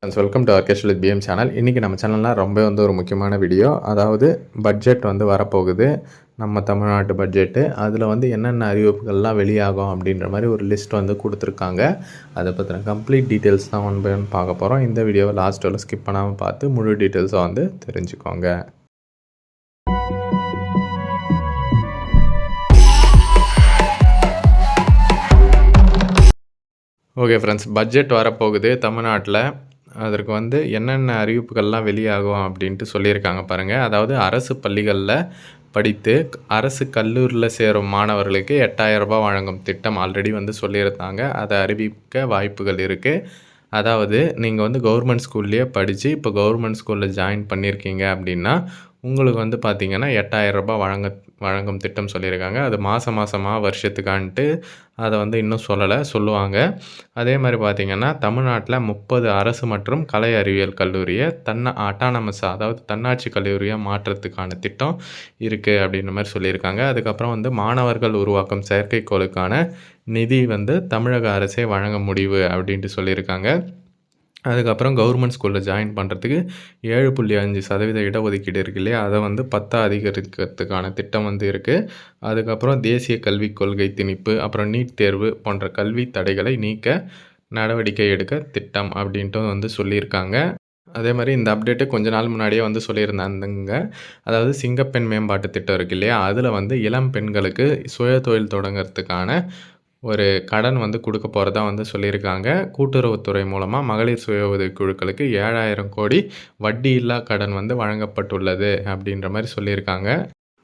Welcome to orchestral with PM channel. இன்றைக்கி நம்ம சேனலில் ரொம்ப ஒரு முக்கியமான வீடியோ. அதாவது பட்ஜெட் வரப்போகுது, நம்ம தமிழ்நாட்டு பட்ஜெட்டு. அதில் என்னென்ன அறிவிப்புகள்லாம் வெளியாகும் அப்படின்ற மாதிரி ஒரு லிஸ்ட் கொடுத்துருக்காங்க. அதை பற்றின கம்ப்ளீட் டீட்டெயில்ஸ் தான் ஒன் பை ஒன் பார்க்க போகிறோம். இந்த வீடியோவை லாஸ்ட் வரல ஸ்கிப் பண்ணாமல் பார்த்து முழு டீட்டெயில்ஸை தெரிஞ்சுக்கோங்க. ஓகே ஃப்ரெண்ட்ஸ், பட்ஜெட் வரப்போகுது தமிழ்நாட்டில். அதற்கு என்னென்ன அறிவிப்புகள்லாம் வெளியாகும் அப்படின்ட்டு சொல்லியிருக்காங்க பாருங்கள். அதாவது அரசு பள்ளிகளில் படித்து அரசு கல்லூரியில் சேரும் மாணவர்களுக்கு 8000 ரூபாய் வழங்கும் திட்டம் ஆல்ரெடி சொல்லியிருந்தாங்க. அதை அறிவிக்க வாய்ப்புகள் இருக்குது. அதாவது நீங்கள் கவர்மெண்ட் ஸ்கூல்லையே படித்து இப்போ கவர்மெண்ட் ஸ்கூலில் ஜாயின் பண்ணியிருக்கீங்க அப்படின்னா உங்களுக்கு பார்த்தீங்கன்னா 8000 ரூபாய் வழங்கும் திட்டம் சொல்லியிருக்காங்க. அது மாதமா வருஷத்துக்கான்ட்டு அதை இன்னும் சொல்லுவாங்க. அதே மாதிரி பார்த்திங்கன்னா தமிழ்நாட்டில் 30 அரசு மற்றும் கலை அறிவியல் கல்லூரியை அட்டானமஸாக, அதாவது தன்னாட்சி கல்லூரியாக மாற்றுறதுக்கான திட்டம் இருக்குது அப்படின்ற மாதிரி சொல்லியிருக்காங்க. அதுக்கப்புறம் மாணவர்கள் உருவாக்கும் செயற்கைக்கோளுக்கான நிதி தமிழக அரசே வழங்க முடிவு அப்படின்ட்டு சொல்லியிருக்காங்க. அதுக்கப்புறம் கவர்மெண்ட் ஸ்கூலில் ஜாயின் பண்ணுறதுக்கு 7.5% இடஒதுக்கீடு இருக்கு இல்லையா, அதை 10 அதிகரிக்கிறதுக்கான திட்டம் இருக்குது. அதுக்கப்புறம் தேசிய கல்விக் கொள்கை திணிப்பு, அப்புறம் நீட் தேர்வு போன்ற கல்வி தடைகளை நீக்க நடவடிக்கை எடுக்க திட்டம் அப்படின்ட்டு சொல்லியிருக்காங்க. அதே மாதிரி இந்த அப்டேட்டு கொஞ்ச நாள் முன்னாடியே சொல்லியிருந்தாங்க. அதாவது சிங்கப்பெண் மேம்பாட்டு திட்டம் இருக்குது இல்லையா, அதில் இளம் பெண்களுக்கு சுய தொழில் தொடங்கிறதுக்கான ஒரு கடன் கொடுக்க போகிறதா சொல்லியிருக்காங்க. கூட்டுறவுத்துறை மூலமாக மகளிர் சுய உதவி குழுக்களுக்கு 7000 கோடி வட்டியில்லா கடன் வழங்கப்பட்டுள்ளது அப்படின்ற மாதிரி சொல்லியிருக்காங்க.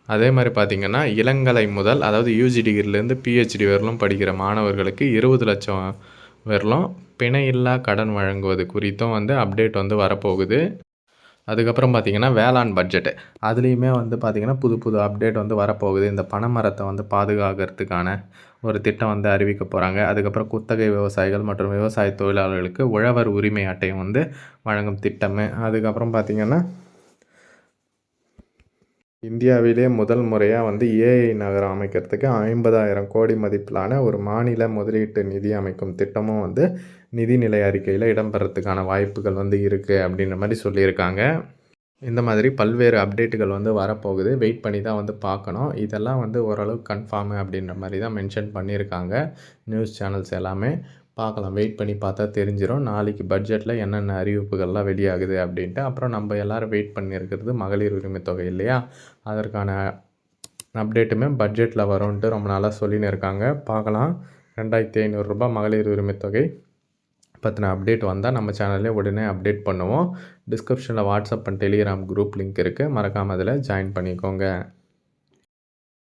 அதே மாதிரி பார்த்திங்கன்னா இளங்கலை முதல், அதாவது யூஜி டிகிரிலேருந்து பிஹெச்டி வரலும் படிக்கிற மாணவர்களுக்கு 20 லட்சம் வரலும் பிணையில்லா கடன் வழங்குவது குறித்தும் அப்டேட் வரப்போகுது. அதுக்கப்புறம் பார்த்திங்கன்னா வேளாண் பட்ஜெட்டு, அதுலேயுமே பார்த்திங்கன்னா புது அப்டேட் வரப்போகுது. இந்த பனைமரத்தை பாதுகாக்கிறதுக்கான ஒரு திட்டம் அறிவிக்க போகிறாங்க. அதுக்கப்புறம் குத்தகை விவசாயிகள் மற்றும் விவசாய தொழிலாளர்களுக்கு உழவர் உரிமை அட்டையும் வழங்கும் திட்டம். அதுக்கப்புறம் பார்த்திங்கன்னா இந்தியாவிலே முதல் முறையாக ஏஐ நகரம் அமைக்கிறதுக்கு 50,000 கோடி மதிப்பிலான ஒரு மாநில முதலீட்டு நிதி அமைக்கும் திட்டமும் நிதிநிலை அறிக்கையில் இடம்பெறத்துக்கான வாய்ப்புகள் இருக்குது அப்படின்ற மாதிரி சொல்லியிருக்காங்க. இந்த மாதிரி பல்வேறு அப்டேட்டுகள் வரப்போகுது. வெயிட் பண்ணி தான் பார்க்கணும். இதெல்லாம் ஓரளவுக்கு கன்ஃபார்மு அப்படின்ற மாதிரி தான் மென்ஷன் பண்ணியிருக்காங்க நியூஸ் சேனல்ஸ் எல்லாமே. பார்க்கலாம், வெயிட் பண்ணி பார்த்தா தெரிஞ்சிடும் நாளைக்கு பட்ஜெட்டில் என்னென்ன அறிவிப்புகள்லாம் வெளியாகுது அப்படின்ட்டு. அப்புறம் நம்ம எல்லோரும் வெயிட் பண்ணியிருக்கிறது மகளிர் உரிமை தொகை இல்லையா, அதற்கான அப்டேட்டுமே பட்ஜெட்டில் வரும்ன்ட்டு ரொம்ப நாளாக சொல்லின்னு இருக்காங்க. பார்க்கலாம், 2500 ரூபாய் மகளிர் உரிமை தொகை பற்றின அப்டேட் வந்தால் நம்ம சேனல்லே உடனே அப்டேட் பண்ணுவோம். டிஸ்கிரிப்ஷனில் WhatsApp and Telegram group link இருக்குது, மறக்காமல் அதில் ஜாயின் பண்ணிக்கோங்க.